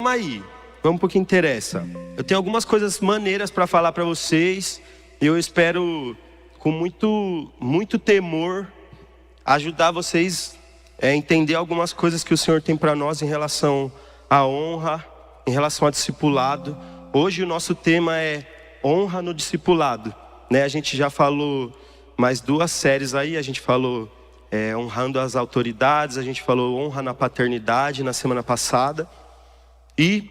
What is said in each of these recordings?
Aí, vamos pro que interessa. Eu tenho algumas coisas maneiras para falar para vocês. Eu espero, com muito temor, ajudar vocês a entender algumas coisas que o Senhor tem para nós em relação à honra, em relação ao discipulado. Hoje o nosso tema é honra no discipulado, né? A gente já falou mais 2 séries aí. A gente falou honrando as autoridades, a gente falou honra na paternidade na semana passada. E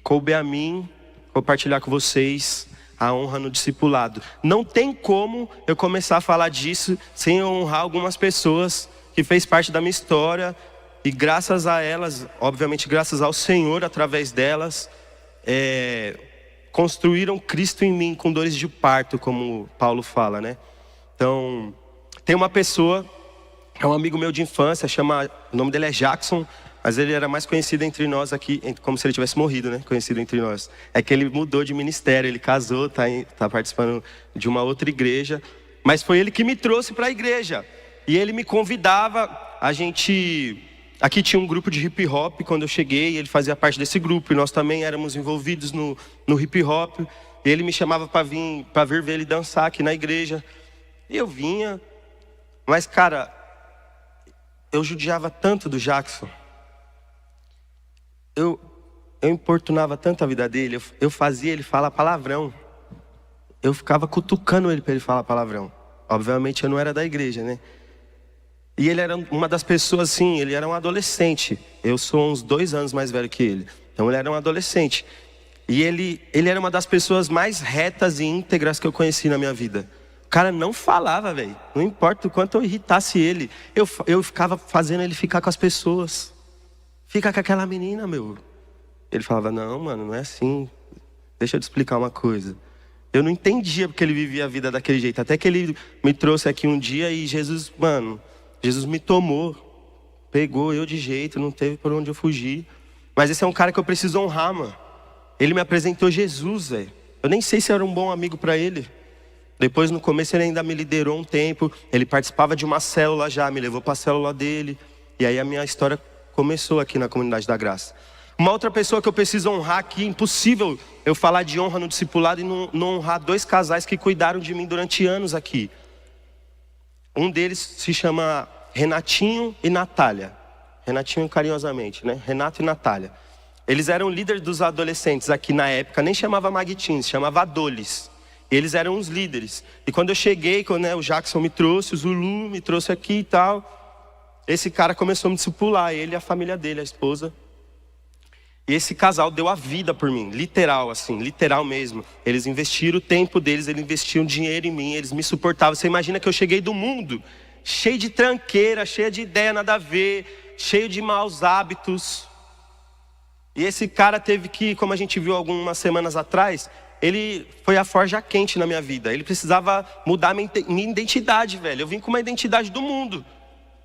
coube a mim compartilhar com vocês a honra no discipulado. Não tem como eu começar a falar disso sem honrar algumas pessoas que fez parte da minha história. E graças a elas, obviamente graças ao Senhor, através delas, construíram Cristo em mim com dores de parto, como Paulo fala, né? Então, tem uma pessoa, é um amigo meu de infância, o nome dele é Jackson. Mas ele era mais conhecido entre nós aqui, como se ele tivesse morrido, né? Conhecido entre nós. É que ele mudou de ministério, ele casou, tá participando de uma outra igreja. Mas foi ele que me trouxe para a igreja. E ele me convidava, aqui tinha um grupo de hip hop quando eu cheguei, ele fazia parte desse grupo. E nós também éramos envolvidos no hip hop. E ele me chamava para vir ver ele dançar aqui na igreja. E eu vinha, mas cara, eu judiava tanto do Jackson. Eu importunava tanto a vida dele, eu fazia ele falar palavrão. Eu ficava cutucando ele para ele falar palavrão. Obviamente eu não era da igreja, né? E ele era uma das pessoas assim, ele era um adolescente. Eu sou uns 2 anos mais velho que ele. Então ele era um adolescente. E ele era uma das pessoas mais retas e íntegras que eu conheci na minha vida. O cara não falava, velho. Não importa o quanto eu irritasse ele. Eu ficava fazendo ele ficar com as pessoas. Fica com aquela menina, meu. Ele falava, não, mano, não é assim. Deixa eu te explicar uma coisa. Eu não entendia porque ele vivia a vida daquele jeito. Até que ele me trouxe aqui um dia e Jesus me tomou. Pegou eu de jeito, não teve por onde eu fugir. Mas esse é um cara que eu preciso honrar, mano. Ele me apresentou Jesus, velho. Eu nem sei se eu era um bom amigo pra ele. Depois, no começo, ele ainda me liderou um tempo. Ele participava de uma célula já, me levou pra célula dele. E aí a minha história começou aqui na Comunidade da Graça. Uma outra pessoa que eu preciso honrar aqui, impossível eu falar de honra no discipulado e não honrar 2 casais que cuidaram de mim durante anos aqui. Um deles se chama Renatinho e Natália. Renatinho carinhosamente, né? Renato e Natália. Eles eram líderes dos adolescentes aqui na época, nem chamava Magtins, chamava Adoles. Eles eram os líderes. E quando eu cheguei, o Jackson me trouxe, o Zulu me trouxe aqui e tal, esse cara começou a me discipular, ele e a família dele, a esposa. E esse casal deu a vida por mim, literal assim, literal mesmo. Eles investiram o tempo deles, eles investiam dinheiro em mim, eles me suportavam. Você imagina que eu cheguei do mundo, cheio de tranqueira, cheio de ideia nada a ver, cheio de maus hábitos. E esse cara teve que, como a gente viu algumas semanas atrás, ele foi a forja quente na minha vida. Ele precisava mudar minha identidade, velho. Eu vim com uma identidade do mundo.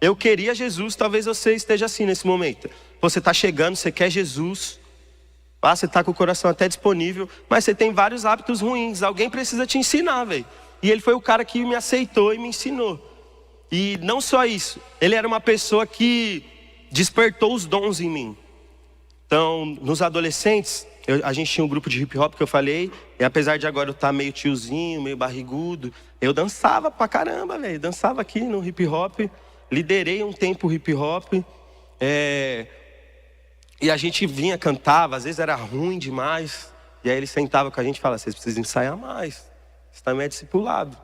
Eu queria Jesus, talvez você esteja assim nesse momento. Você está chegando, você quer Jesus. Você está com o coração até disponível, mas você tem vários hábitos ruins. Alguém precisa te ensinar, velho. E ele foi o cara que me aceitou e me ensinou. E não só isso, ele era uma pessoa que despertou os dons em mim. Então, nos adolescentes, a gente tinha um grupo de hip hop que eu falei. E apesar de agora eu estar meio tiozinho, meio barrigudo, eu dançava pra caramba, velho. Dançava aqui no hip hop. Liderei um tempo o hip hop. E a gente vinha, cantava, às vezes era ruim demais. E aí ele sentava com a gente e falava, vocês precisam ensaiar mais. Isso também é discipulado.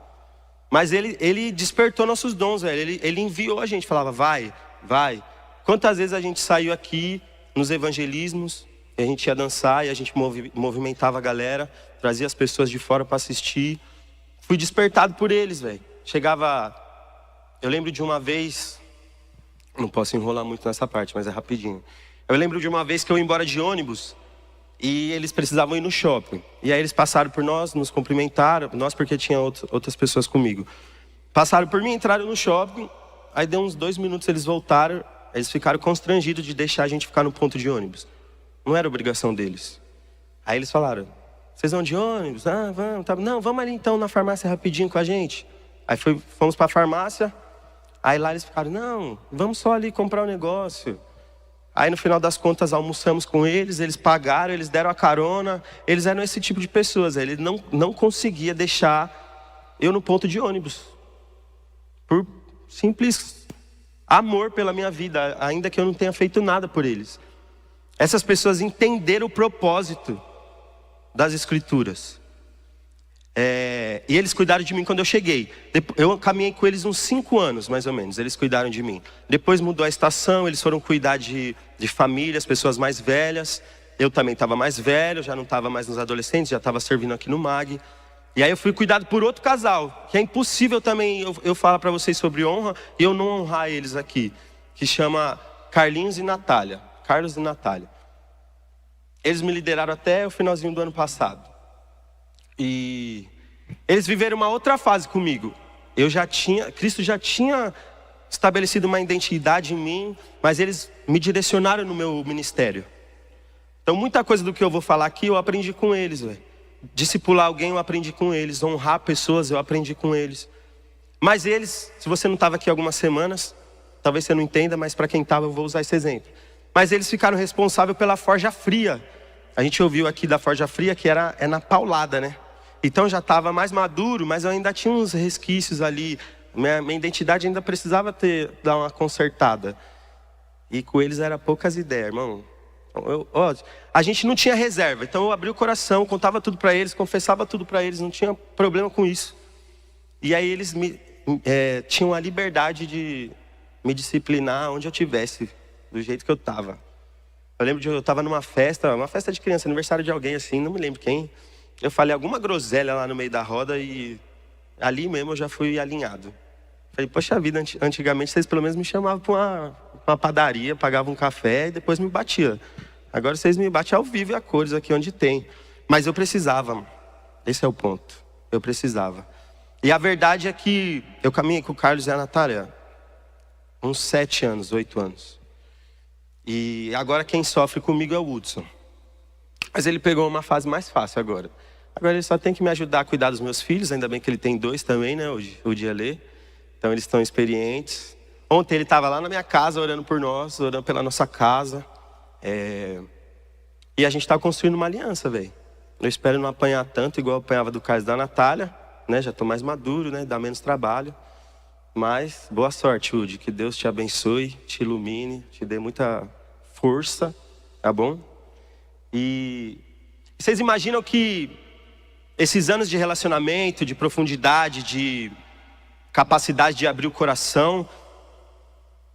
Mas ele despertou nossos dons, velho. Ele enviou a gente, falava, vai. Quantas vezes a gente saiu aqui nos evangelismos, e a gente ia dançar e a gente movimentava a galera, trazia as pessoas de fora para assistir. Fui despertado por eles, velho. Eu lembro de uma vez, não posso enrolar muito nessa parte, mas é rapidinho. Eu lembro de uma vez que eu ia embora de ônibus e eles precisavam ir no shopping. E aí eles passaram por nós, nos cumprimentaram, nós porque tinha outras pessoas comigo. Passaram por mim, entraram no shopping, aí deu uns 2 minutos, eles voltaram, eles ficaram constrangidos de deixar a gente ficar no ponto de ônibus. Não era obrigação deles. Aí eles falaram, vocês vão de ônibus? Ah, vamos, tá. Não, vamos ali então na farmácia rapidinho com a gente. Aí fomos para a farmácia. Aí lá eles ficaram, não, vamos só ali comprar um negócio. Aí no final das contas almoçamos com eles, eles pagaram, eles deram a carona. Eles eram esse tipo de pessoas. Ele não conseguia deixar eu no ponto de ônibus. Por simples amor pela minha vida, ainda que eu não tenha feito nada por eles. Essas pessoas entenderam o propósito das Escrituras. E eles cuidaram de mim quando eu cheguei. Eu caminhei com eles uns 5 anos, mais ou menos. Eles cuidaram de mim. Depois mudou a estação, eles foram cuidar de famílias, pessoas mais velhas. Eu também estava mais velho, já não estava mais nos adolescentes, já estava servindo aqui no MAG. E aí eu fui cuidado por outro casal, que é impossível também eu falar para vocês sobre honra e eu não honrar eles aqui. Que chama Carlinhos e Natália. Carlos e Natália. Eles me lideraram até o finalzinho do ano passado. E eles viveram uma outra fase comigo. Cristo já tinha estabelecido uma identidade em mim, mas eles me direcionaram no meu ministério. Então muita coisa do que eu vou falar aqui eu aprendi com eles, velho. Discipular alguém eu aprendi com eles, honrar pessoas eu aprendi com eles. Mas eles, se você não estava aqui algumas semanas, talvez você não entenda, mas para quem estava eu vou usar esse exemplo. Mas eles ficaram responsáveis pela Forja Fria. A gente ouviu aqui da Forja Fria que é na paulada, né? Então já estava mais maduro, mas eu ainda tinha uns resquícios ali. Minha identidade ainda precisava dar uma consertada. E com eles era poucas ideias, irmão. A gente não tinha reserva, então eu abri o coração, contava tudo para eles, confessava tudo para eles, não tinha problema com isso. E aí eles tinham a liberdade de me disciplinar onde eu estivesse, do jeito que eu estava. Eu lembro de eu estava numa festa de criança, aniversário de alguém assim, não me lembro quem. Eu falei alguma groselha lá no meio da roda e ali mesmo eu já fui alinhado. Falei, poxa vida, antigamente vocês pelo menos me chamavam para uma padaria, pagavam um café e depois me batiam. Agora vocês me batem ao vivo e a cores aqui onde tem. Mas eu precisava, esse é o ponto, eu precisava. E a verdade é que eu caminhei com o Carlos e a Natália uns 7 anos, 8 anos. E agora quem sofre comigo é o Hudson. Mas ele pegou uma fase mais fácil agora. Agora ele só tem que me ajudar a cuidar dos meus filhos, ainda bem que ele tem 2 também, né, o Dialê. Então eles estão experientes. Ontem ele estava lá na minha casa orando por nós, orando pela nossa casa. E a gente está construindo uma aliança, velho. Eu espero não apanhar tanto igual eu apanhava do Carlos e da Natália, né? Já estou mais maduro, né? Dá menos trabalho. Mas boa sorte, Udi. Que Deus te abençoe, te ilumine, te dê muita força, tá bom? E vocês imaginam que esses anos de relacionamento, de profundidade, de capacidade de abrir o coração,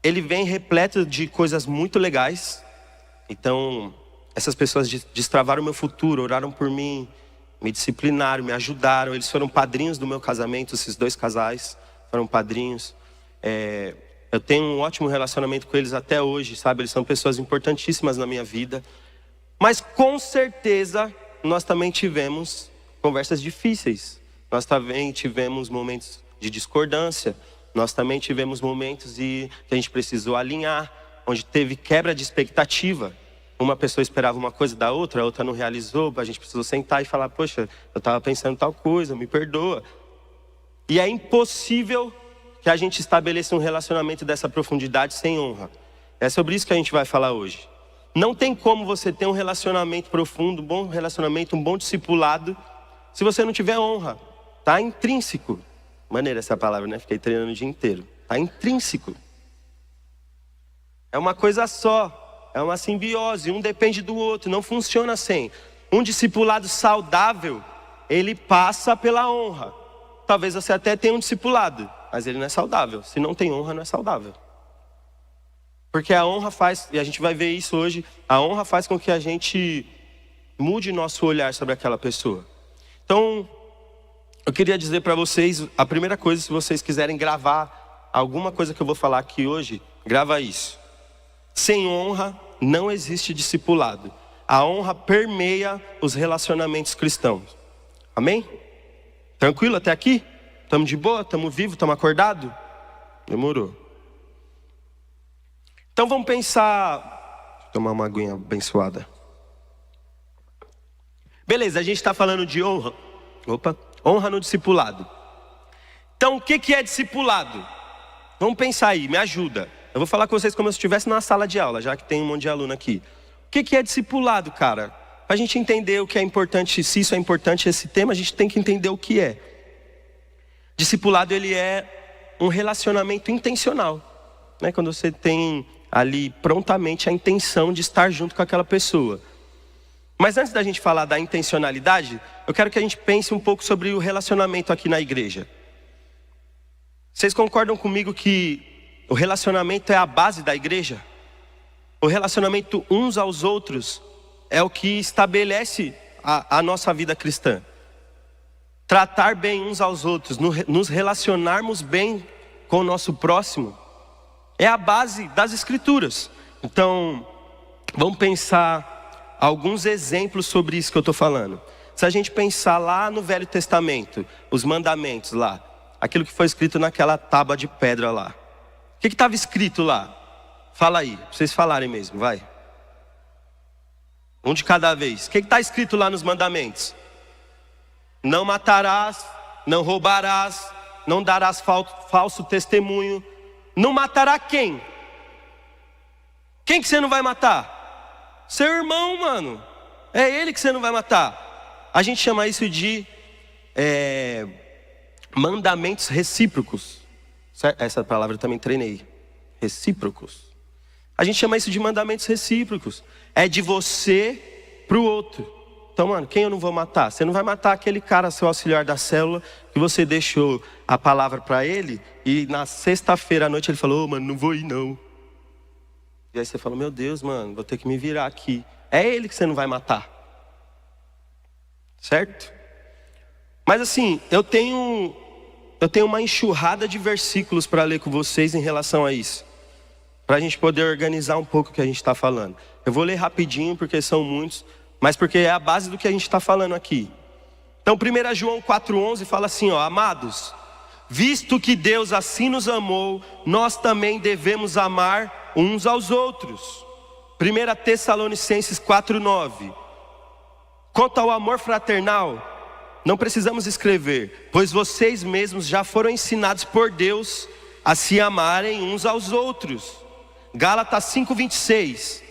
ele vem repleto de coisas muito legais. Então, essas pessoas destravaram o meu futuro, oraram por mim, me disciplinaram, me ajudaram. Eles foram padrinhos do meu casamento, esses 2 casais foram padrinhos. Eu tenho um ótimo relacionamento com eles até hoje, sabe? Eles são pessoas importantíssimas na minha vida. Mas com certeza, nós também tivemos conversas difíceis. Nós também tivemos momentos de discordância. Nós também tivemos momentos que a gente precisou alinhar, onde teve quebra de expectativa. Uma pessoa esperava uma coisa da outra, a outra não realizou. A gente precisou sentar e falar, poxa, eu estava pensando tal coisa, me perdoa. E é impossível que a gente estabeleça um relacionamento dessa profundidade sem honra. É sobre isso que a gente vai falar hoje. Não tem como você ter um relacionamento profundo, um bom relacionamento, um bom discipulado, se você não tiver honra. Está intrínseco. Maneira essa palavra, né? Fiquei treinando o dia inteiro. Está intrínseco. É uma coisa só. É uma simbiose. Um depende do outro. Não funciona sem. Um discipulado saudável, ele passa pela honra. Talvez você até tenha um discipulado, mas ele não é saudável. Se não tem honra, não é saudável. Porque a honra faz, e a gente vai ver isso hoje, a honra faz com que a gente mude nosso olhar sobre aquela pessoa. Então, eu queria dizer para vocês, a primeira coisa, se vocês quiserem gravar alguma coisa que eu vou falar aqui hoje, grava isso. Sem honra não existe discipulado. A honra permeia os relacionamentos cristãos. Amém? Tranquilo até aqui? Estamos de boa? Estamos vivos? Estamos acordados? Demorou. Então vamos pensar... Vou tomar uma aguinha abençoada. Beleza, a gente está falando de honra. Honra no discipulado. Então o que é discipulado? Vamos pensar aí, me ajuda. Eu vou falar com vocês como se eu estivesse numa sala de aula, já que tem um monte de aluno aqui. O que é discipulado, cara? Para a gente entender o que é importante, se isso é importante esse tema, a gente tem que entender o que é. Discipulado, ele é um relacionamento intencional, né? Quando você tem ali prontamente a intenção de estar junto com aquela pessoa. Mas antes da gente falar da intencionalidade, eu quero que a gente pense um pouco sobre o relacionamento aqui na igreja. Vocês concordam comigo que o relacionamento é a base da igreja? O relacionamento uns aos outros é o que estabelece a nossa vida cristã. Tratar bem uns aos outros, nos relacionarmos bem com o nosso próximo, é a base das escrituras. Então, vamos pensar alguns exemplos sobre isso que eu estou falando. Se a gente pensar lá no Velho Testamento, os mandamentos lá, aquilo que foi escrito naquela tábua de pedra lá. O que estava escrito lá? Fala aí, pra vocês falarem mesmo, vai. Um de cada vez. O que está escrito lá nos mandamentos? Não matarás, não roubarás, não darás falso testemunho. Não matará quem? Quem que você não vai matar? Seu irmão, mano. É ele que você não vai matar. A gente chama isso de mandamentos recíprocos. Essa palavra eu também treinei. Recíprocos. A gente chama isso de mandamentos recíprocos. É de você para o outro. Então, mano, quem eu não vou matar? Você não vai matar aquele cara, seu auxiliar da célula, que você deixou a palavra para ele, e na sexta-feira à noite ele falou, mano, não vou ir não. E aí você fala, meu Deus, mano, vou ter que me virar aqui. É ele que você não vai matar. Certo? Mas assim, eu tenho uma enxurrada de versículos para ler com vocês em relação a isso, para a gente poder organizar um pouco o que a gente está falando. Eu vou ler rapidinho, porque são muitos, mas porque é a base do que a gente está falando aqui. Então 1 João 4,11 fala assim, ó, amados, visto que Deus assim nos amou, nós também devemos amar uns aos outros. 1 Tessalonicenses 4,9. Quanto ao amor fraternal, não precisamos escrever, pois vocês mesmos já foram ensinados por Deus a se amarem uns aos outros. Gálatas 5,26.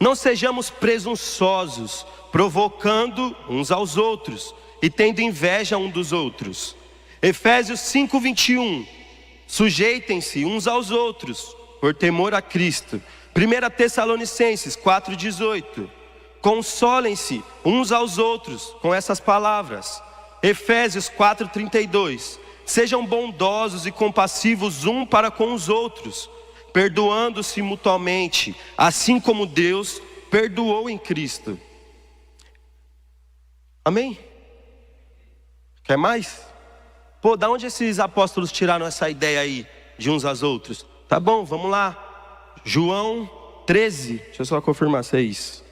Não sejamos presunçosos, provocando uns aos outros e tendo inveja um dos outros. Efésios 5,21. Sujeitem-se uns aos outros, por temor a Cristo. 1 Tessalonicenses 4,18. Consolem-se uns aos outros com essas palavras. Efésios 4,32. Sejam bondosos e compassivos um para com os outros, perdoando-se mutuamente, assim como Deus perdoou em Cristo. Amém? Quer mais? Pô, da onde esses apóstolos tiraram essa ideia aí de uns aos outros? Tá bom, vamos lá. João 13, deixa eu só confirmar se é isso.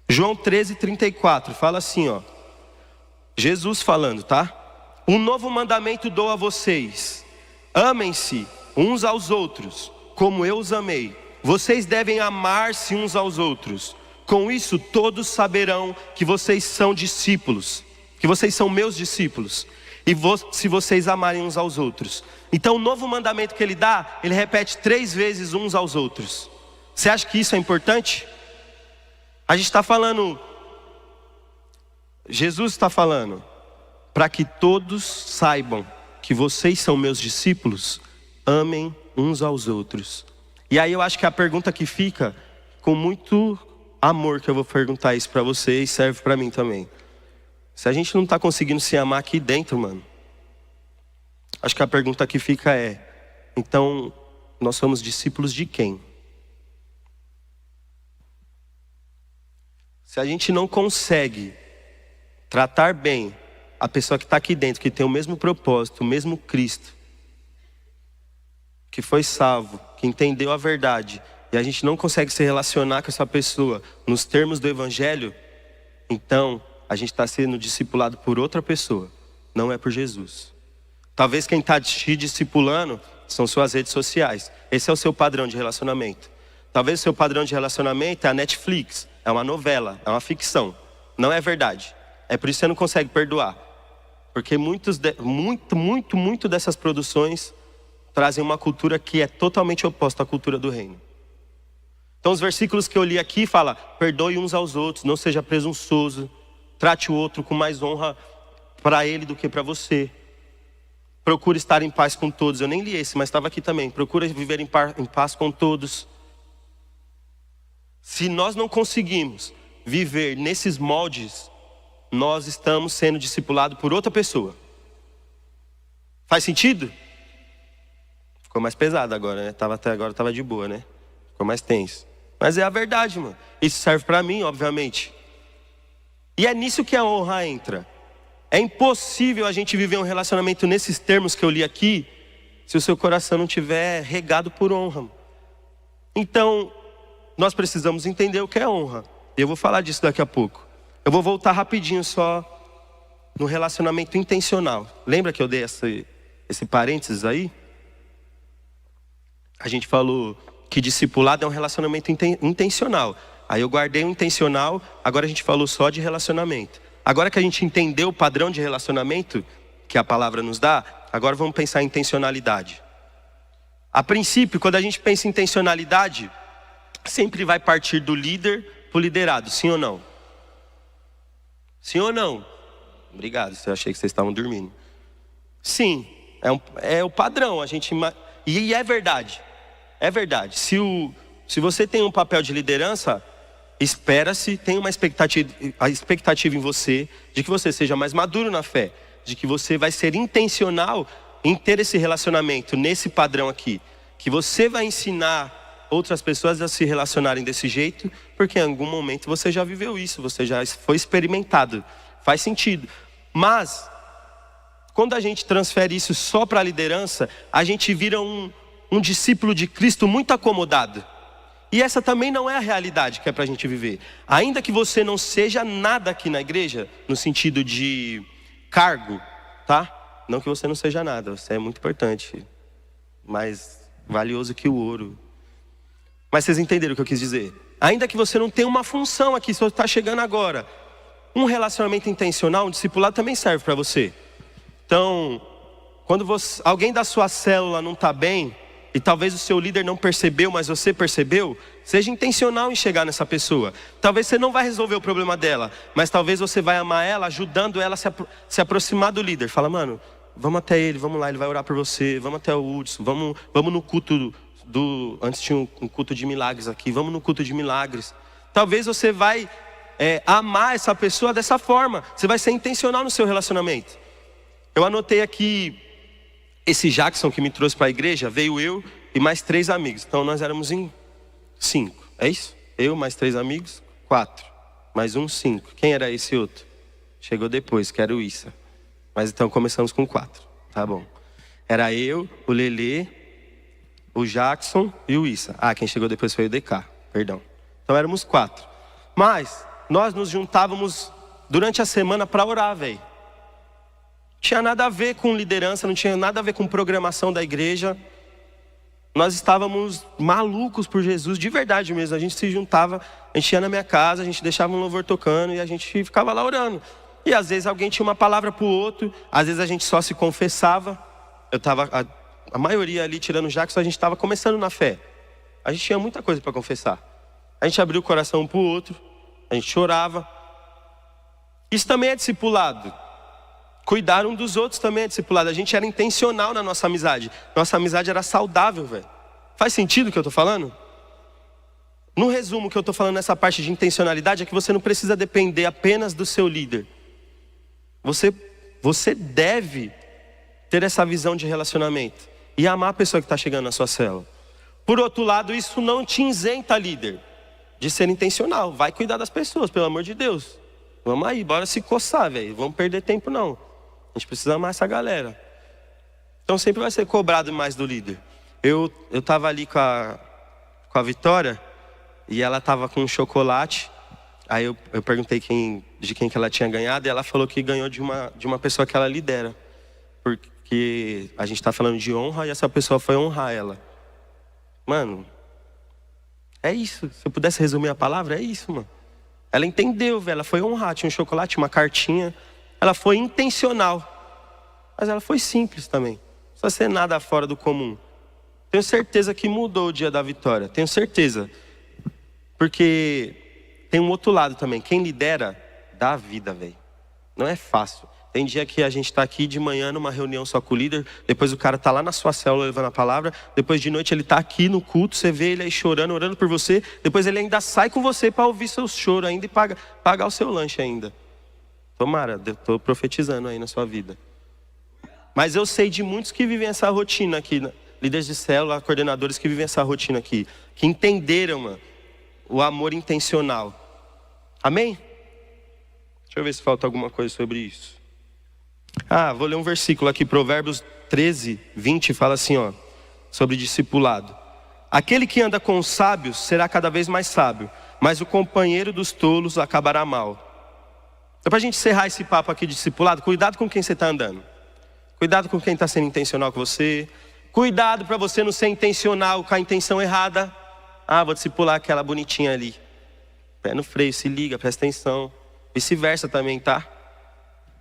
João 13:34, fala assim, ó. Jesus falando, tá? Um novo mandamento dou a vocês: amem-se uns aos outros, como eu os amei. Vocês devem amar-se uns aos outros. Com isso todos saberão que vocês são discípulos, que vocês são meus discípulos, e se vocês amarem uns aos outros. Então o novo mandamento que ele dá, ele repete 3 vezes uns aos outros. Você acha que isso é importante? A gente está falando, Jesus está falando, para que todos saibam que vocês são meus discípulos, amem uns aos outros. E aí eu acho que a pergunta que fica, com muito amor que eu vou perguntar isso para vocês, serve para mim também. Se a gente não está conseguindo se amar aqui dentro, mano, acho que a pergunta que fica é, então nós somos discípulos de quem? Se a gente não consegue tratar bem a pessoa que está aqui dentro, que tem o mesmo propósito, o mesmo Cristo, que foi salvo, que entendeu a verdade, e a gente não consegue se relacionar com essa pessoa nos termos do Evangelho, então a gente está sendo discipulado por outra pessoa, não é por Jesus. Talvez quem está te discipulando são suas redes sociais. Esse é o seu padrão de relacionamento. Talvez o seu padrão de relacionamento é a Netflix, é uma novela, é uma ficção. Não é verdade. É por isso que você não consegue perdoar. Porque muito dessas produções trazem uma cultura que é totalmente oposta à cultura do reino. Então os versículos que eu li aqui falam: perdoe uns aos outros, não seja presunçoso, trate o outro com mais honra para ele do que para você. Procure estar em paz com todos. Eu nem li esse, mas estava aqui também. Procure viver em paz com todos. Se nós não conseguimos viver nesses moldes, nós estamos sendo discipulados por outra pessoa. Faz sentido? Ficou mais pesado agora, né? Até agora estava de boa, né? Ficou mais tenso. Mas é a verdade, mano. Isso serve para mim, obviamente. E é nisso que a honra entra. É impossível a gente viver um relacionamento nesses termos que eu li aqui, se o seu coração não estiver regado por honra. Então, nós precisamos entender o que é honra. E eu vou falar disso daqui a pouco. Eu vou voltar rapidinho só no relacionamento intencional. Lembra que eu dei esse parênteses aí? A gente falou que discipulado é um relacionamento intencional. Aí eu guardei o intencional, agora a gente falou só de relacionamento. Agora que a gente entendeu o padrão de relacionamento que a palavra nos dá, agora vamos pensar em intencionalidade. A princípio, quando a gente pensa em intencionalidade, sempre vai partir do líder para o liderado, sim ou não? Sim ou não? Obrigado, eu achei que vocês estavam dormindo. Sim, é o padrão. E é verdade. É verdade. Se você tem um papel de liderança, espera-se, tem uma expectativa em você de que você seja mais maduro na fé, de que você vai ser intencional em ter esse relacionamento nesse padrão aqui, que você vai ensinar outras pessoas a se relacionarem desse jeito, porque em algum momento você já viveu isso, você já foi experimentado, faz sentido. Mas quando a gente transfere isso só para a liderança, a gente vira um discípulo de Cristo muito acomodado. E essa também não é a realidade que é para a gente viver. Ainda que você não seja nada aqui na igreja, no sentido de cargo, tá? Não que você não seja nada, você é muito importante, mais valioso que o ouro. Mas vocês entenderam o que eu quis dizer? Ainda que você não tenha uma função aqui, só está chegando agora, um relacionamento intencional, um discipulado também serve para você. Então, quando alguém da sua célula não está bem, e talvez o seu líder não percebeu, mas você percebeu, seja intencional em chegar nessa pessoa. Talvez você não vai resolver o problema dela, mas talvez você vai amar ela, ajudando ela a se aproximar do líder. Fala: mano, vamos até ele, vamos lá, ele vai orar por você. Vamos até o Hudson, vamos no culto antes tinha um culto de milagres aqui, vamos no culto de milagres. Talvez você vai amar essa pessoa dessa forma. Você vai ser intencional no seu relacionamento. Eu anotei aqui. Esse Jackson que me trouxe para a igreja, veio eu e mais 3 amigos. Então nós éramos em 5, é isso? Eu, mais 3 amigos, 4. Mais 5. Quem era esse outro? Chegou depois, que era o Issa. Mas então começamos com 4, tá bom. Era eu, o Lelê, o Jackson e o Issa. Quem chegou depois foi o DK, perdão. Então éramos 4. Mas nós nos juntávamos durante a semana para orar, velho. Tinha nada a ver com liderança, não tinha nada a ver com programação da igreja. Nós estávamos malucos por Jesus, de verdade mesmo. A gente se juntava, a gente ia na minha casa, a gente deixava um louvor tocando e a gente ficava lá orando. E às vezes alguém tinha uma palavra para o outro, às vezes a gente só se confessava. A maioria ali, tirando o Jackson, a gente estava começando na fé. A gente tinha muita coisa para confessar. A gente abriu o coração um para o outro, a gente chorava. Isso também é discipulado. Cuidar um dos outros também é discipulado. A gente era intencional na nossa amizade. Nossa amizade era saudável, velho. Faz sentido o que eu estou falando? No resumo, o que eu estou falando nessa parte de intencionalidade é que você não precisa depender apenas do seu líder. Você deve ter essa visão de relacionamento e amar a pessoa que está chegando na sua célula. Por outro lado, isso não te isenta, líder, de ser intencional. Vai cuidar das pessoas, pelo amor de Deus. Vamos aí, bora se coçar, velho. Vamos perder tempo não. A gente precisa amar essa galera. Então sempre vai ser cobrado mais do líder. Eu tava ali com a Vitória e ela tava com um chocolate. Aí eu perguntei de quem que ela tinha ganhado e ela falou que ganhou de uma pessoa que ela lidera. Porque a gente tá falando de honra e essa pessoa foi honrar ela. Mano, é isso. Se eu pudesse resumir a palavra, é isso, mano. Ela entendeu, velho. Ela foi honrar. Tinha um chocolate, uma cartinha. Ela foi intencional. Mas ela foi simples também. Não precisa ser nada fora do comum. Tenho certeza que mudou o dia da vitória. Tenho certeza. Porque tem um outro lado também. Quem lidera, dá a vida, velho. Não é fácil. Tem dia que a gente tá aqui de manhã numa reunião só com o líder. Depois o cara tá lá na sua célula levando a palavra. Depois de noite ele tá aqui no culto. Você vê ele aí chorando, orando por você. Depois ele ainda sai com você para ouvir seu choro ainda e pagar o seu lanche ainda. Tomara, eu tô profetizando aí na sua vida. Mas eu sei de muitos que vivem essa rotina aqui. Líderes de célula, coordenadores que vivem essa rotina aqui. Que entenderam, mano, o amor intencional. Amém? Deixa eu ver se falta alguma coisa sobre isso. Vou ler um versículo aqui, Provérbios 13, 20, fala assim, ó, sobre discipulado. Aquele que anda com os sábios será cada vez mais sábio, mas o companheiro dos tolos acabará mal. Então, para a gente encerrar esse papo aqui de discipulado, cuidado com quem você está andando. Cuidado com quem está sendo intencional com você. Cuidado para você não ser intencional com a intenção errada. Vou discipular aquela bonitinha ali. Pé no freio, se liga, presta atenção. Vice-versa também, tá?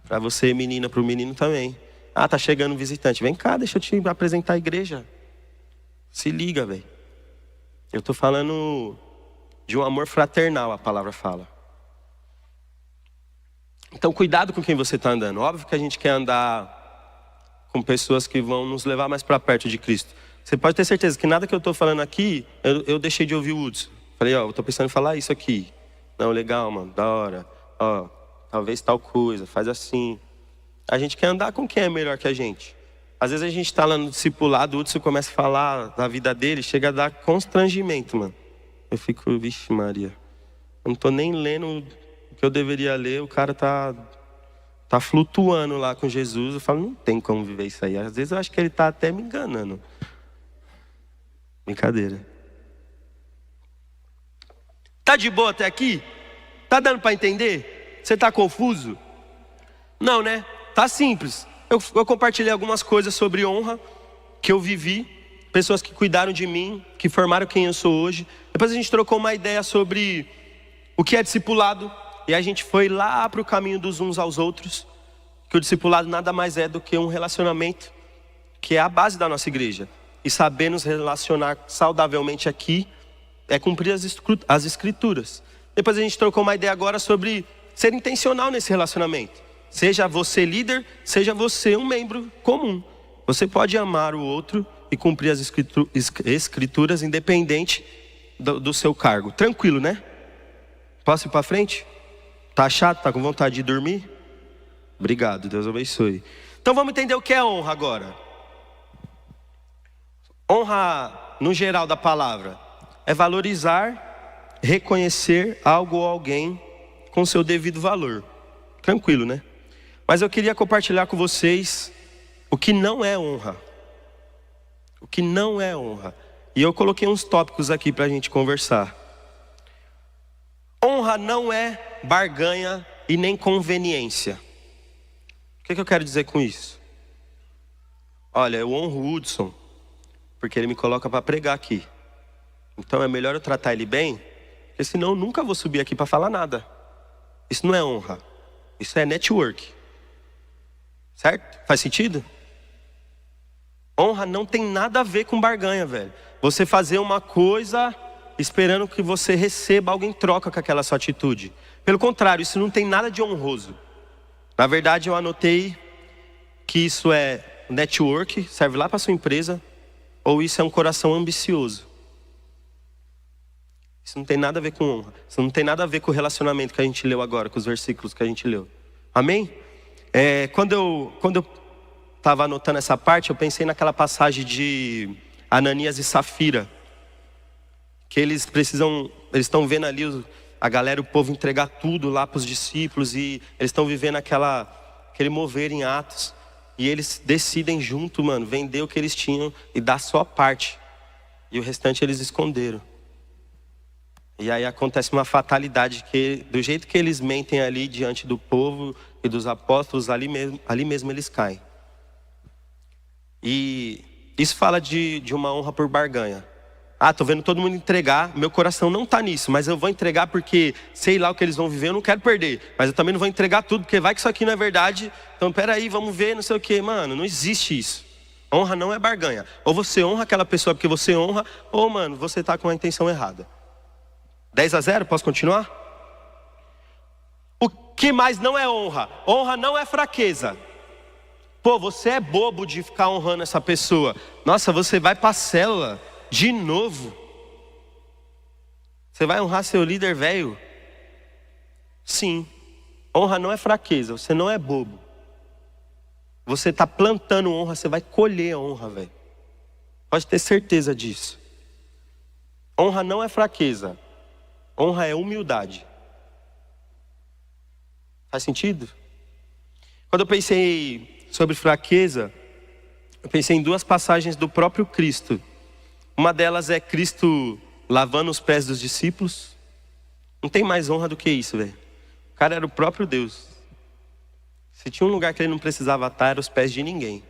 Para você, menina, para o menino também. Tá chegando um visitante. Vem cá, deixa eu te apresentar a igreja. Se liga, velho. Eu tô falando de um amor fraternal, a palavra fala. Então, cuidado com quem você está andando. Óbvio que a gente quer andar com pessoas que vão nos levar mais para perto de Cristo. Você pode ter certeza que nada que eu estou falando aqui, eu deixei de ouvir o Hudson. Falei, eu estou pensando em falar isso aqui. Não, legal, mano, da hora. Talvez tal coisa, faz assim. A gente quer andar com quem é melhor que a gente. Às vezes a gente está lá no discipulado, o Hudson começa a falar da vida dele, chega a dar constrangimento, mano. Eu fico, vixe Maria, eu não estou nem lendo o que eu deveria ler, o cara tá flutuando lá com Jesus. Eu falo, não tem como viver isso aí. Às vezes eu acho que ele tá até me enganando. Brincadeira. Tá de boa até aqui? Tá dando para entender? Você tá confuso? Não, né? Tá simples. Eu compartilhei algumas coisas sobre honra que eu vivi. Pessoas que cuidaram de mim, que formaram quem eu sou hoje. Depois a gente trocou uma ideia sobre o que é discipulado. E a gente foi lá para o caminho dos uns aos outros. Que o discipulado nada mais é do que um relacionamento que é a base da nossa igreja. E saber nos relacionar saudavelmente aqui é cumprir as escrituras. Depois a gente trocou uma ideia agora sobre ser intencional nesse relacionamento. Seja você líder, seja você um membro comum. Você pode amar o outro e cumprir as escrituras independente do seu cargo. Tranquilo, né? Posso ir para frente? Tá chato? Tá com vontade de dormir? Obrigado, Deus abençoe. Então vamos entender o que é honra agora. Honra, no geral da palavra, é valorizar, reconhecer algo ou alguém com seu devido valor. Tranquilo, né? Mas eu queria compartilhar com vocês o que não é honra. O que não é honra. E eu coloquei uns tópicos aqui para a gente conversar. Honra não é barganha e nem conveniência. O que eu quero dizer com isso? Olha, eu honro o Hudson porque ele me coloca para pregar aqui. Então é melhor eu tratar ele bem, porque senão eu nunca vou subir aqui para falar nada. Isso não é honra. Isso é network. Certo? Faz sentido? Honra não tem nada a ver com barganha, velho. Você fazer uma coisa esperando que você receba algo em troca com aquela sua atitude. Pelo contrário, isso não tem nada de honroso. Na verdade, eu anotei que isso é network, serve lá para sua empresa, ou isso é um coração ambicioso. Isso não tem nada a ver com honra. Isso não tem nada a ver com o relacionamento que a gente leu agora, com os versículos que a gente leu. Amém? Quando eu estava anotando essa parte, eu pensei naquela passagem de Ananias e Safira. Que eles estão vendo ali a galera, o povo entregar tudo lá para os discípulos. E eles estão vivendo aquele mover em Atos. E eles decidem junto, mano, vender o que eles tinham e dar só a parte. E o restante eles esconderam. E aí acontece uma fatalidade que, do jeito que eles mentem ali diante do povo e dos apóstolos, ali mesmo eles caem. E isso fala de uma honra por barganha. Tô vendo todo mundo entregar, meu coração não tá nisso, mas eu vou entregar porque sei lá o que eles vão viver, eu não quero perder. Mas eu também não vou entregar tudo, porque vai que isso aqui não é verdade. Então peraí, vamos ver, não sei o que. Mano, não existe isso. Honra não é barganha. Ou você honra aquela pessoa porque você honra, ou, mano, você tá com a intenção errada. 10-0, posso continuar? O que mais não é honra? Honra não é fraqueza. Pô, você é bobo de ficar honrando essa pessoa. Nossa, você vai pra célula de novo. Você vai honrar seu líder velho? Sim. Honra não é fraqueza, você não é bobo. Você tá plantando honra, você vai colher honra, velho. Pode ter certeza disso. Honra não é fraqueza. Honra é humildade. Faz sentido? Quando eu pensei sobre fraqueza, eu pensei em duas passagens do próprio Cristo. Uma delas é Cristo lavando os pés dos discípulos. Não tem mais honra do que isso, velho. O cara era o próprio Deus. Se tinha um lugar que ele não precisava estar, era os pés de ninguém.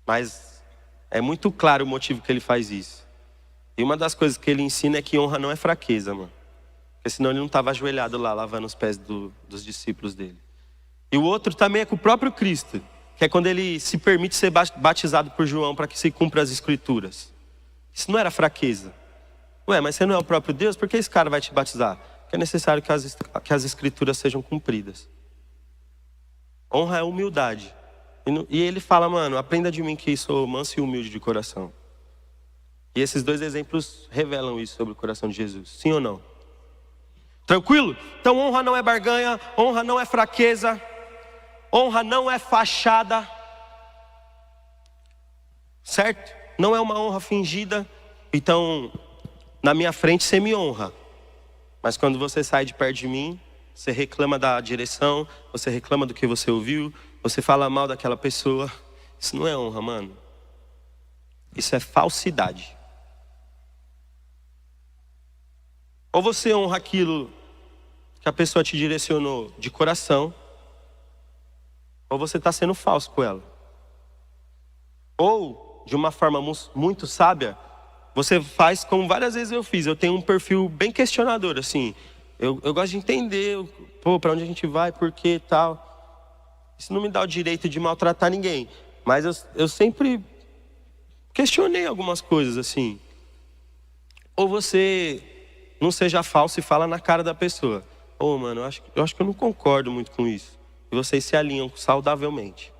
Mas é muito claro o motivo que ele faz isso. E uma das coisas que ele ensina é que honra não é fraqueza, mano. Porque senão ele não estava ajoelhado lá, lavando os pés dos discípulos dele. E o outro também é com o próprio Cristo, que é quando ele se permite ser batizado por João para que se cumpra as escrituras. Isso não era fraqueza. Ué, mas você não é o próprio Deus? Por que esse cara vai te batizar? Porque é necessário que as escrituras sejam cumpridas. Honra é humildade. E ele fala, mano, aprenda de mim que sou manso e humilde de coração. E esses dois exemplos revelam isso sobre o coração de Jesus. Sim ou não? Tranquilo? Então honra não é barganha, honra não é fraqueza, honra não é fachada. Certo? Não é uma honra fingida. Então, na minha frente você me honra. Mas quando você sai de perto de mim, você reclama da direção, você reclama do que você ouviu, você fala mal daquela pessoa. Isso não é honra, mano. Isso é falsidade. Ou você honra aquilo que a pessoa te direcionou de coração, ou você está sendo falso com ela. Ou, de uma forma muito sábia, você faz como várias vezes eu fiz. Eu tenho um perfil bem questionador, assim. Eu gosto de entender, pô, para onde a gente vai, por quê e tal. Isso não me dá o direito de maltratar ninguém. Mas eu sempre questionei algumas coisas, assim. Ou você não seja falso e fala na cara da pessoa. Ô, mano, eu acho que eu não concordo muito com isso. E vocês se alinham saudavelmente.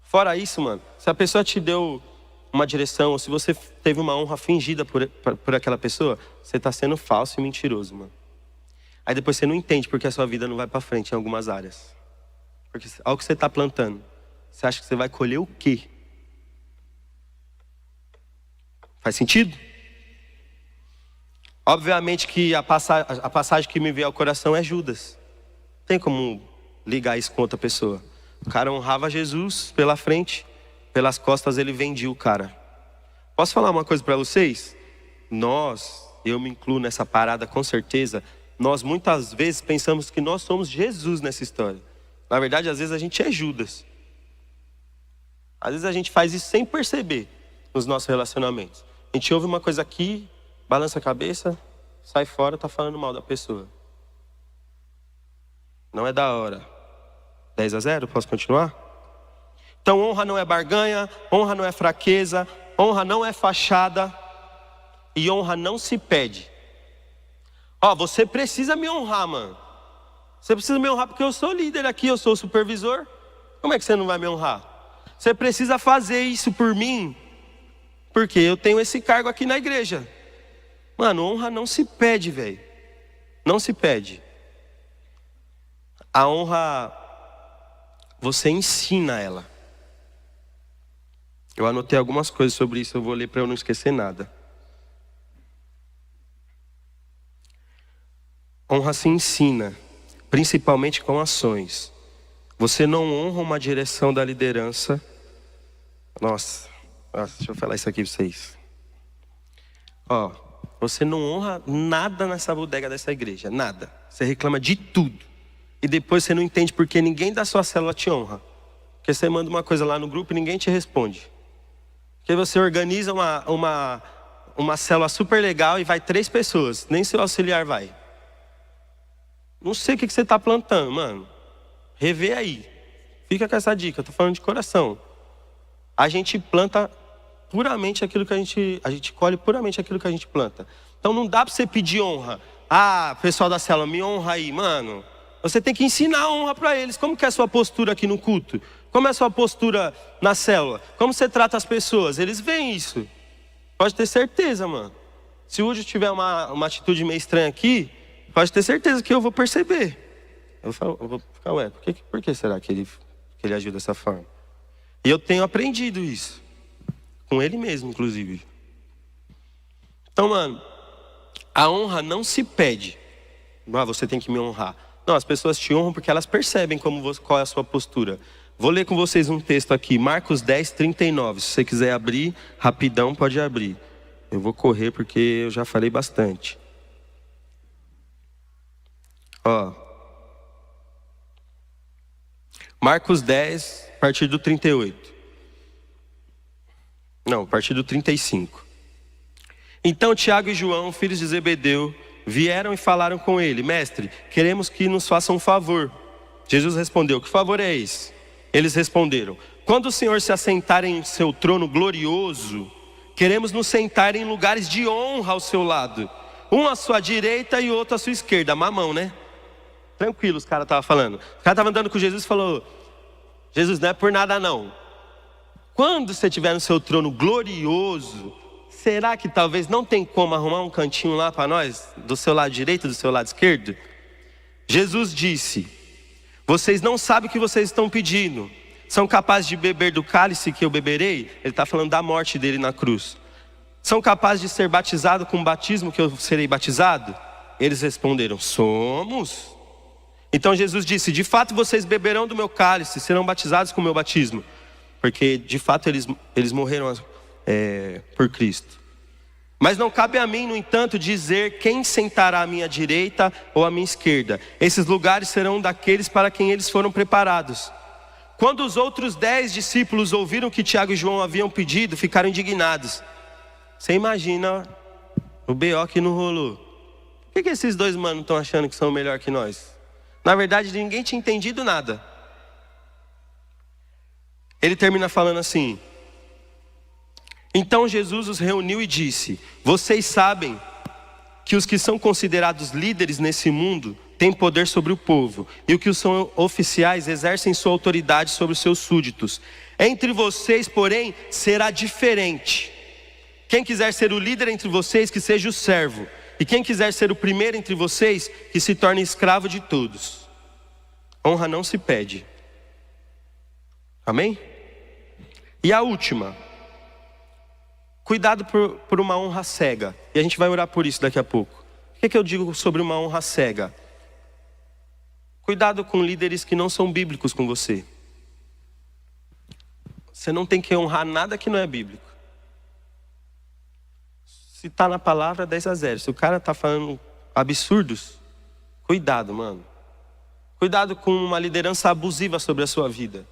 Fora isso, mano, se a pessoa te deu uma direção, ou se você teve uma honra fingida por aquela pessoa, você está sendo falso e mentiroso, mano. Aí depois você não entende porque a sua vida não vai para frente em algumas áreas. Porque olha o que você está plantando. Você acha que você vai colher o quê? Faz sentido? Obviamente que a passagem que me veio ao coração é Judas. Tem como ligar isso com outra pessoa. O cara honrava Jesus pela frente, pelas costas ele vendia o cara. Posso falar uma coisa para vocês? Eu me incluo nessa parada com certeza. Nós muitas vezes pensamos que nós somos Jesus nessa história. Na verdade, às vezes a gente é Judas. Às vezes a gente faz isso sem perceber nos nossos relacionamentos. A gente ouve uma coisa aqui, balança a cabeça, sai fora, tá falando mal da pessoa. Não é da hora. 10-0, posso continuar? Então honra não é barganha, honra não é fraqueza, honra não é fachada e honra não se pede. Ó, você precisa me honrar, mano. Você precisa me honrar porque eu sou líder aqui, eu sou o supervisor. Como é que você não vai me honrar? Você precisa fazer isso por mim, porque eu tenho esse cargo aqui na igreja. Mano, honra não se pede, velho. Não se pede. A honra, você ensina ela. Eu anotei algumas coisas sobre isso, eu vou ler para eu não esquecer nada. Honra se ensina, principalmente com ações. Você não honra uma direção da liderança. Nossa, deixa eu falar isso aqui para vocês. Ó, você não honra nada nessa bodega dessa igreja, nada. Você reclama de tudo. E depois você não entende porque ninguém da sua célula te honra. Porque você manda uma coisa lá no grupo e ninguém te responde. Porque você organiza uma célula super legal e vai 3 pessoas, nem seu auxiliar vai. Não sei o que você está plantando, mano. Revê aí. Fica com essa dica, eu tô falando de coração. a gente planta puramente aquilo que a gente colhe puramente aquilo que a gente planta. Então não dá para você pedir honra. Ah, pessoal da célula, me honra aí, mano. Você tem que ensinar a honra para eles. Como que é a sua postura aqui no culto? Como é a sua postura na célula? Como você trata as pessoas? Eles veem isso. Pode ter certeza, mano. Se o Ujo tiver uma atitude meio estranha aqui, pode ter certeza que eu vou perceber. Eu vou ficar, ué, por que será que ele agiu dessa forma? E eu tenho aprendido isso. Com ele mesmo, inclusive. Então, mano, a honra não se pede. Ah, você tem que me honrar. Não, as pessoas te honram porque elas percebem qual é a sua postura. Vou ler com vocês um texto aqui, Marcos 10, 39. Se você quiser abrir, rapidão, pode abrir. Eu vou correr porque eu já falei bastante. Ó. Marcos 10, a partir do 38. Não, a partir do 35. Então Tiago e João, filhos de Zebedeu, vieram e falaram com ele: Mestre, queremos que nos faça um favor. Jesus respondeu: que favor é esse? Eles responderam: quando o Senhor se assentar em seu trono glorioso, queremos nos sentar em lugares de honra ao seu lado, um à sua direita e outro à sua esquerda. Mamão, né? Tranquilo, os caras estavam falando. O cara estava andando com Jesus e falou: Jesus, não é por nada não. Quando você estiver no seu trono glorioso, será que talvez não tem como arrumar um cantinho lá para nós? Do seu lado direito e do seu lado esquerdo? Jesus disse: vocês não sabem o que vocês estão pedindo. São capazes de beber do cálice que eu beberei? Ele está falando da morte dele na cruz. São capazes de ser batizados com o batismo que eu serei batizado? Eles responderam: somos. Então Jesus disse: de fato vocês beberão do meu cálice, serão batizados com o meu batismo. Porque de fato eles morreram por Cristo. Mas não cabe a mim, no entanto, dizer quem sentará à minha direita ou à minha esquerda. Esses lugares serão daqueles para quem eles foram preparados. Quando os outros 10 discípulos ouviram o que Tiago e João haviam pedido, ficaram indignados. Você imagina o B.O. que não rolou. Por que esses dois manos estão achando que são melhor que nós? Na verdade, ninguém tinha entendido nada. Ele termina falando assim: então Jesus os reuniu e disse: vocês sabem que os que são considerados líderes nesse mundo têm poder sobre o povo, e os que são oficiais exercem sua autoridade sobre os seus súditos. Entre vocês, porém, será diferente. Quem quiser ser o líder entre vocês, que seja o servo, e quem quiser ser o primeiro entre vocês, que se torne escravo de todos. Honra não se pede. Amém? E a última: cuidado por uma honra cega. E a gente vai orar por isso daqui a pouco. O que eu digo sobre uma honra cega? Cuidado com líderes que não são bíblicos com você. Você não tem que honrar nada que não é bíblico. Se está na palavra, 10-0. Se o cara está falando absurdos, cuidado, mano. Cuidado com uma liderança abusiva sobre a sua vida.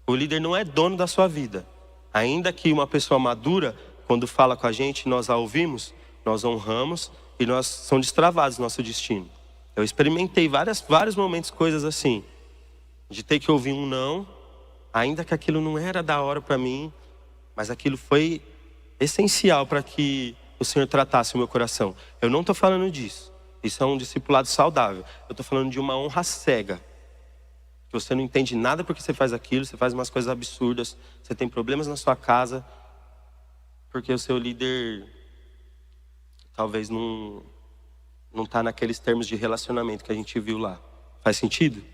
O líder não é dono da sua vida. Ainda que uma pessoa madura, quando fala com a gente, nós a ouvimos, nós honramos e nós somos destravados no nosso destino. Eu experimentei vários momentos, coisas assim, de ter que ouvir um não, ainda que aquilo não era da hora para mim, mas aquilo foi essencial para que o Senhor tratasse o meu coração. Eu não estou falando disso. Isso é um discipulado saudável. Eu estou falando de uma honra cega. Você não entende nada porque você faz aquilo, você faz umas coisas absurdas, você tem problemas na sua casa, porque o seu líder talvez não está naqueles termos de relacionamento que a gente viu lá. Faz sentido?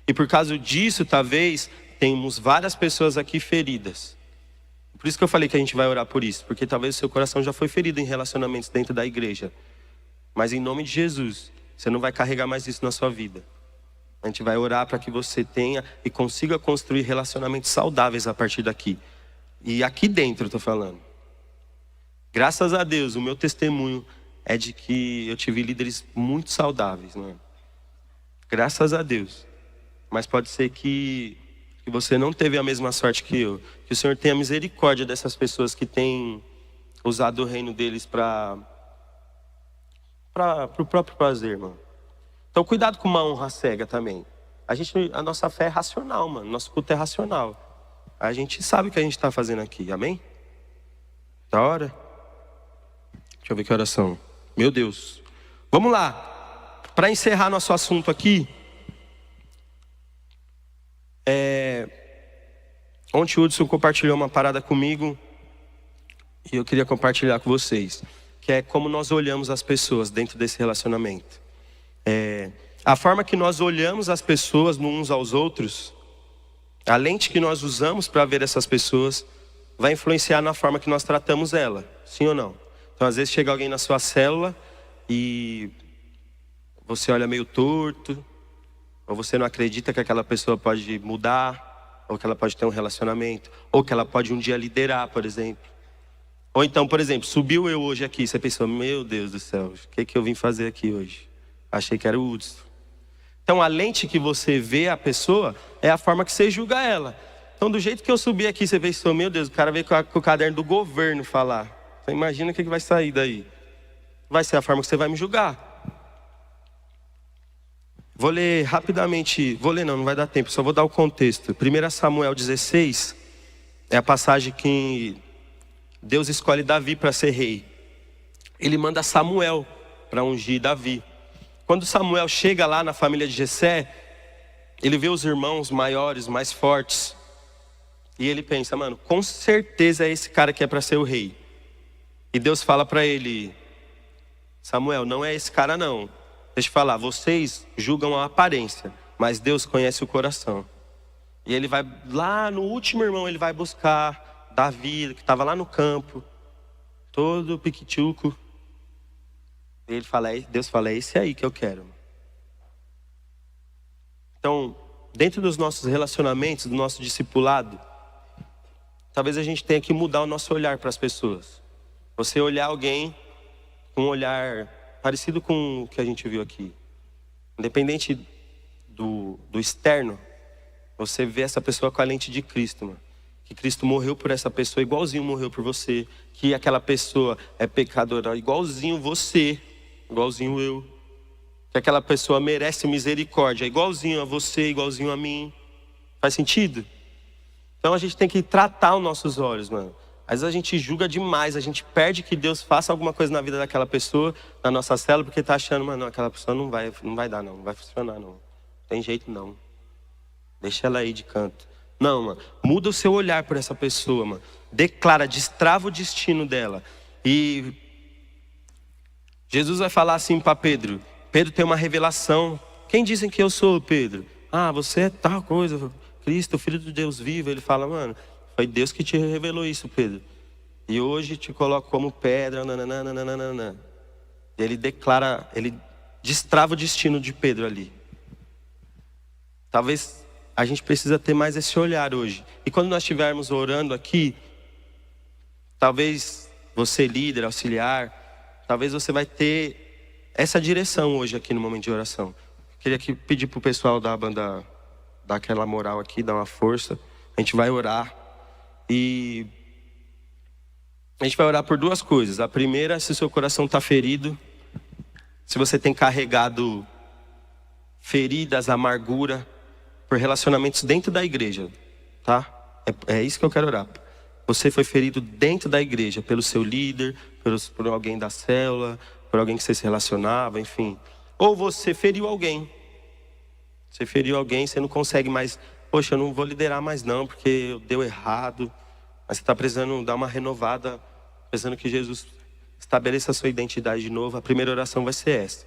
E por causa disso, talvez, temos várias pessoas aqui feridas. Por isso que eu falei que a gente vai orar por isso, porque talvez o seu coração já foi ferido em relacionamentos dentro da igreja. Mas em nome de Jesus, você não vai carregar mais isso na sua vida. A gente vai orar para que você tenha e consiga construir relacionamentos saudáveis a partir daqui. E aqui dentro eu estou falando. Graças a Deus, o meu testemunho é de que eu tive líderes muito saudáveis, né? Graças a Deus. Mas pode ser que você não teve a mesma sorte que eu. Que o Senhor tenha misericórdia dessas pessoas que têm usado o reino deles para o próprio prazer, mano. Então cuidado com uma honra cega também. A nossa fé é racional, mano. Nosso culto é racional. a gente sabe o que a gente está fazendo aqui, amém? Da hora? Deixa eu ver que horas são. Meu Deus. Vamos lá. Para encerrar nosso assunto aqui. Ontem o Hudson compartilhou uma parada comigo. E eu queria compartilhar com vocês. Que é como nós olhamos as pessoas dentro desse relacionamento. A forma que nós olhamos as pessoas uns aos outros, a lente que nós usamos para ver essas pessoas, vai influenciar na forma que nós tratamos ela. Sim ou não? Então às vezes chega alguém na sua célula e você olha meio torto, ou você não acredita que aquela pessoa pode mudar, ou que ela pode ter um relacionamento, ou que ela pode um dia liderar, por exemplo. Ou então, por exemplo, subiu eu hoje aqui, você pensou, meu Deus do céu, o que eu vim fazer aqui hoje? Achei que era o Hudson. Então a lente que você vê a pessoa é a forma que você julga ela. Então do jeito que eu subi aqui, você pensou, meu Deus, o cara veio com o caderno do governo falar. Então imagina o que vai sair daí. Vai ser a forma que você vai me julgar. Vou ler rapidamente, não vai dar tempo, só vou dar o contexto. 1 Samuel 16 é a passagem que Deus escolhe Davi para ser rei. Ele manda Samuel para ungir Davi. Quando Samuel chega lá na família de Jessé, ele vê os irmãos maiores, mais fortes. E ele pensa, mano, com certeza é esse cara que é para ser o rei. E Deus fala para ele, Samuel, não é esse cara não. Deixa eu falar, vocês julgam a aparência, mas Deus conhece o coração. E ele vai lá no último irmão, ele vai buscar Davi, que estava lá no campo, todo piquitiuco. E Deus fala, é esse aí que eu quero. Então, dentro dos nossos relacionamentos, do nosso discipulado, talvez a gente tenha que mudar o nosso olhar para as pessoas. Você olhar alguém com um olhar parecido com o que a gente viu aqui. Independente do externo, você vê essa pessoa com a lente de Cristo, mano. Que Cristo morreu por essa pessoa, igualzinho morreu por você. Que aquela pessoa é pecadora, igualzinho você, igualzinho eu. Que aquela pessoa merece misericórdia, igualzinho a você, igualzinho a mim. Faz sentido? Então a gente tem que tratar os nossos olhos, mano. Às vezes a gente julga demais, a gente perde que Deus faça alguma coisa na vida daquela pessoa, na nossa célula, porque tá achando, mano, aquela pessoa não vai dar não, não vai funcionar não. Tem jeito não. Deixa ela aí de canto. Não, mano, muda o seu olhar por essa pessoa, mano. Declara, destrava o destino dela. E Jesus vai falar assim para Pedro. Pedro tem uma revelação. Quem dizem que eu sou, Pedro? Ah, você é tal coisa, Cristo, Filho de Deus vivo. Ele fala, mano, foi Deus que te revelou isso, Pedro. E hoje te coloco como pedra, nananana. E ele declara, ele destrava o destino de Pedro ali. Talvez a gente precisa ter mais esse olhar hoje. E quando nós estivermos orando aqui, talvez você líder, auxiliar, talvez você vai ter essa direção hoje aqui no momento de oração. Queria aqui pedir pro pessoal da banda dar aquela moral aqui, dar uma força. A gente vai orar. E a gente vai orar por duas coisas. A primeira, se o seu coração está ferido, se você tem carregado feridas, amargura, por relacionamentos dentro da igreja, tá? É isso que eu quero orar. Você foi ferido dentro da igreja, pelo seu líder, por alguém da célula, por alguém que você se relacionava, enfim. Ou você feriu alguém. Você feriu alguém, você não consegue mais... Poxa, eu não vou liderar mais não, porque deu errado. Mas você está precisando dar uma renovada, precisando que Jesus estabeleça a sua identidade de novo. A primeira oração vai ser essa.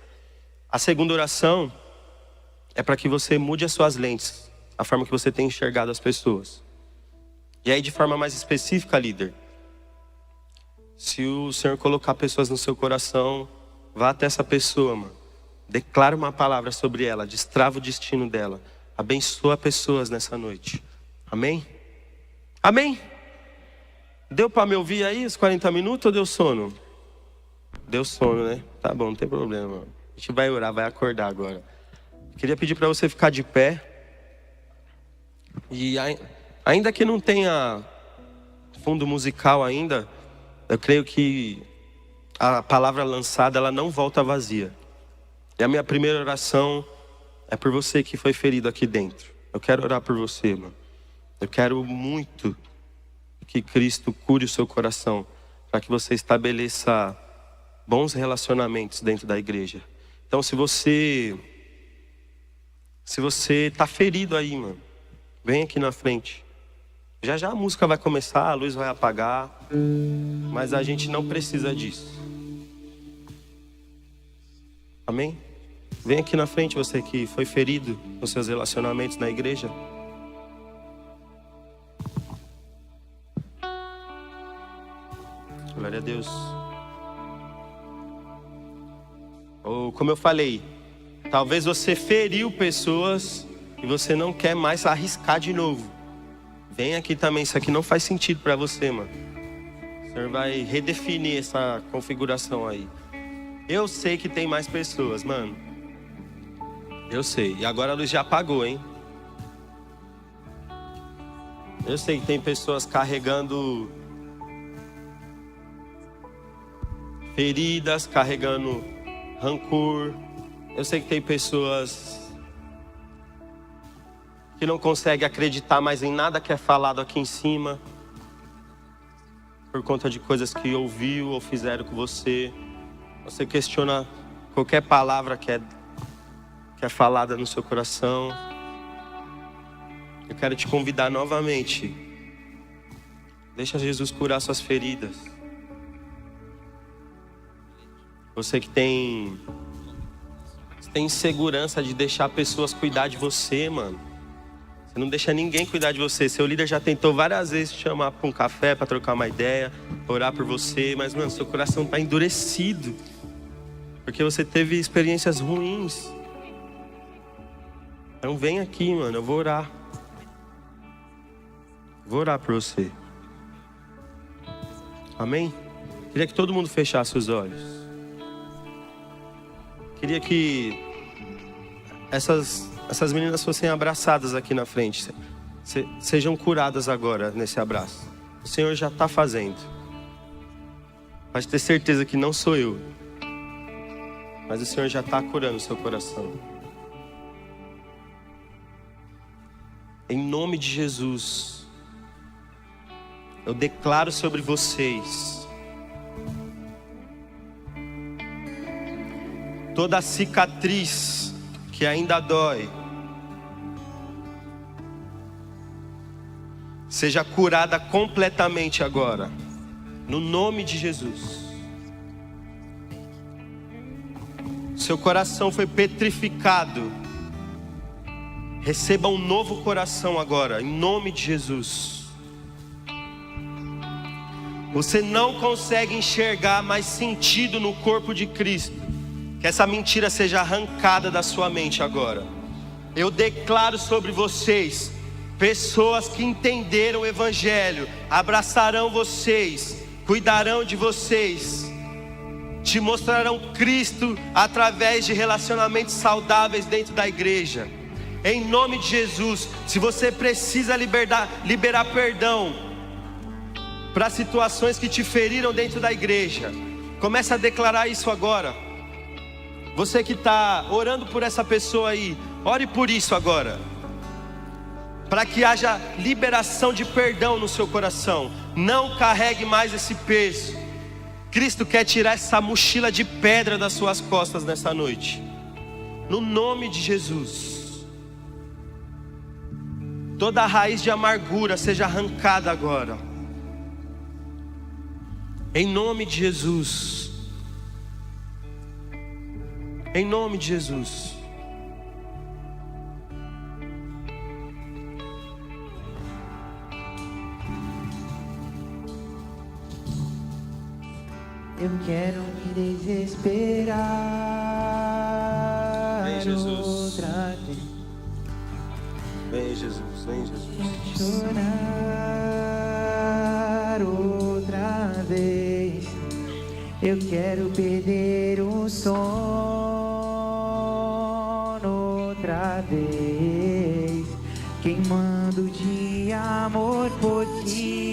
A segunda oração é para que você mude as suas lentes, a forma que você tem enxergado as pessoas. E aí de forma mais específica, líder, se o Senhor colocar pessoas no seu coração, vá até essa pessoa, mano. Declara uma palavra sobre ela, destrava o destino dela. Abençoa pessoas nessa noite. Amém? Amém? Deu para me ouvir aí os 40 minutos ou deu sono? Deu sono, né? Tá bom, não tem problema. A gente vai orar, vai acordar agora. Queria pedir para você ficar de pé. E ainda que não tenha fundo musical ainda, eu creio que a palavra lançada, ela não volta vazia. E a minha primeira oração é por você que foi ferido aqui dentro. Eu quero orar por você, mano. Eu quero muito que Cristo cure o seu coração, para que você estabeleça bons relacionamentos dentro da igreja. Então, se você está ferido aí, mano, vem aqui na frente. Já já a música vai começar, a luz vai apagar, mas a gente não precisa disso. Amém? Vem aqui na frente, você que foi ferido nos seus relacionamentos na igreja. Glória a Deus. Ou como eu falei, talvez você feriu pessoas e você não quer mais arriscar de novo. Vem aqui também, isso aqui não faz sentido para você, mano. O Senhor vai redefinir essa configuração aí. Eu sei que tem mais pessoas, mano. Eu sei. E agora a luz já apagou, hein? Eu sei que tem pessoas carregando feridas, carregando rancor. Eu sei que tem pessoas que não conseguem acreditar mais em nada que é falado aqui em cima, por conta de coisas que ouviu ou fizeram com você. Você questiona qualquer palavra que é falada no seu coração. Eu quero te convidar novamente. Deixa Jesus curar suas feridas. Você que tem insegurança de deixar pessoas cuidar de você, mano. Você não deixa ninguém cuidar de você. Seu líder já tentou várias vezes te chamar para um café, para trocar uma ideia, orar por você. Mas, mano, seu coração está endurecido. Porque você teve experiências ruins. Então vem aqui, mano, eu vou orar. Vou orar por você. Amém? Queria que todo mundo fechasse os olhos. Queria que essas meninas fossem abraçadas aqui na frente. Sejam curadas agora nesse abraço. O Senhor já está fazendo. Pode ter certeza que não sou eu. Mas o Senhor já está curando o seu coração. Em nome de Jesus, eu declaro sobre vocês toda cicatriz que ainda dói, seja curada completamente agora, no nome de Jesus. Seu coração foi petrificado. Receba um novo coração agora, em nome de Jesus. Você não consegue enxergar mais sentido no corpo de Cristo. Que essa mentira seja arrancada da sua mente agora. Eu declaro sobre vocês, pessoas que entenderam o Evangelho, abraçarão vocês, cuidarão de vocês, te mostrarão Cristo através de relacionamentos saudáveis dentro da igreja. Em nome de Jesus, se você precisa liberar perdão para situações que te feriram dentro da igreja, comece a declarar isso agora. Você que está orando por essa pessoa aí, ore por isso agora. Para que haja liberação de perdão no seu coração. Não carregue mais esse peso. Cristo quer tirar essa mochila de pedra das suas costas nessa noite. No nome de Jesus. Toda a raiz de amargura seja arrancada agora. Em nome de Jesus. Em nome de Jesus. Eu quero me desesperar. Vem, Jesus. Outra vez. Vem, Jesus. Vem, Jesus. Chorar outra vez. Eu quero perder o sono outra vez, queimando de amor por ti.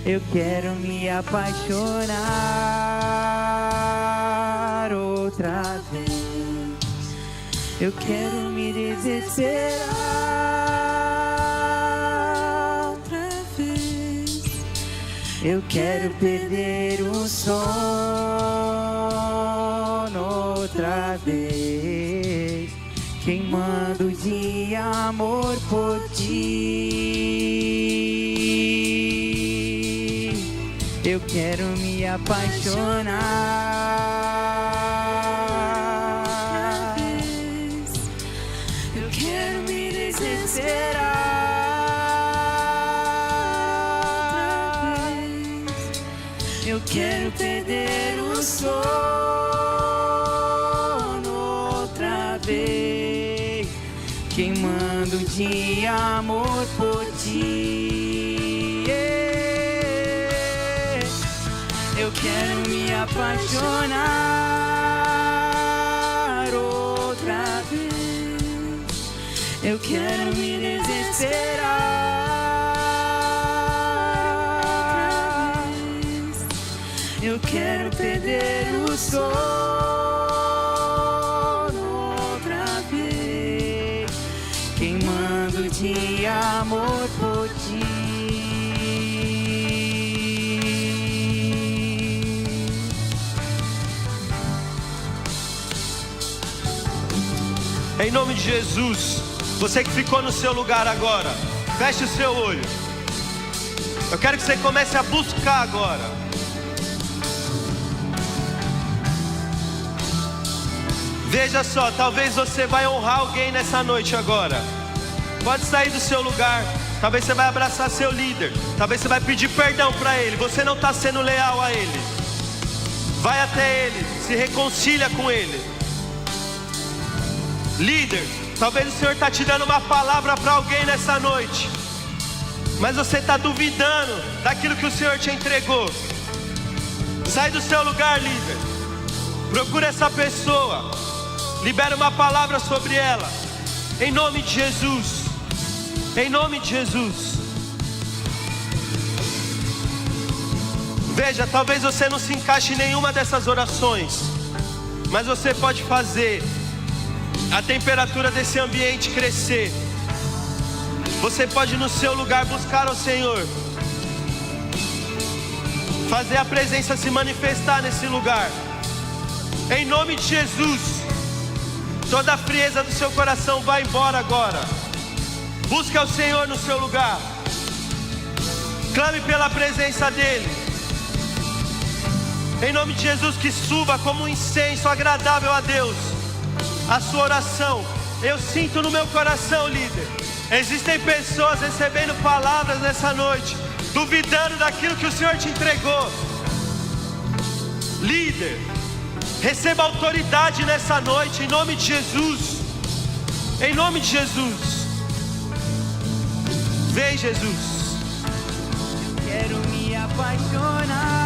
Eu quero me apaixonar outra vez. Eu quero me desesperar outra vez. Eu quero perder o sono outra vez, queimando de amor por ti. Eu quero me apaixonar. Eu quero me desesperar. Eu quero perder o sono outra vez, queimando de amor por ti. Eu quero me apaixonar outra vez. Eu quero me desesperar. Eu quero perder o sono outra vez, queimando de amor por ti. Em nome de Jesus, você que ficou no seu lugar agora, feche o seu olho. Eu quero que você comece a buscar agora. Veja só, talvez você vai honrar alguém nessa noite agora. Pode sair do seu lugar. Talvez você vai abraçar seu líder. Talvez você vai pedir perdão para ele. Você não está sendo leal a ele. Vai até ele, se reconcilia com ele. Líder, talvez o Senhor está te dando uma palavra para alguém nessa noite, mas você está duvidando daquilo que o Senhor te entregou. Sai do seu lugar, líder. Procura essa pessoa. Libera uma palavra sobre ela. Em nome de Jesus. Em nome de Jesus. Veja, talvez você não se encaixe em nenhuma dessas orações, mas você pode fazer a temperatura desse ambiente crescer. Você pode no seu lugar buscar ao Senhor, fazer a presença se manifestar nesse lugar. Em nome de Jesus, toda a frieza do seu coração vai embora agora. Busque ao Senhor no seu lugar. Clame pela presença dEle. Em nome de Jesus, que suba como um incenso agradável a Deus a sua oração. Eu sinto no meu coração, líder, existem pessoas recebendo palavras nessa noite, duvidando daquilo que o Senhor te entregou. Líder, receba autoridade nessa noite, em nome de Jesus. Em nome de Jesus. Vem, Jesus. Eu quero me apaixonar.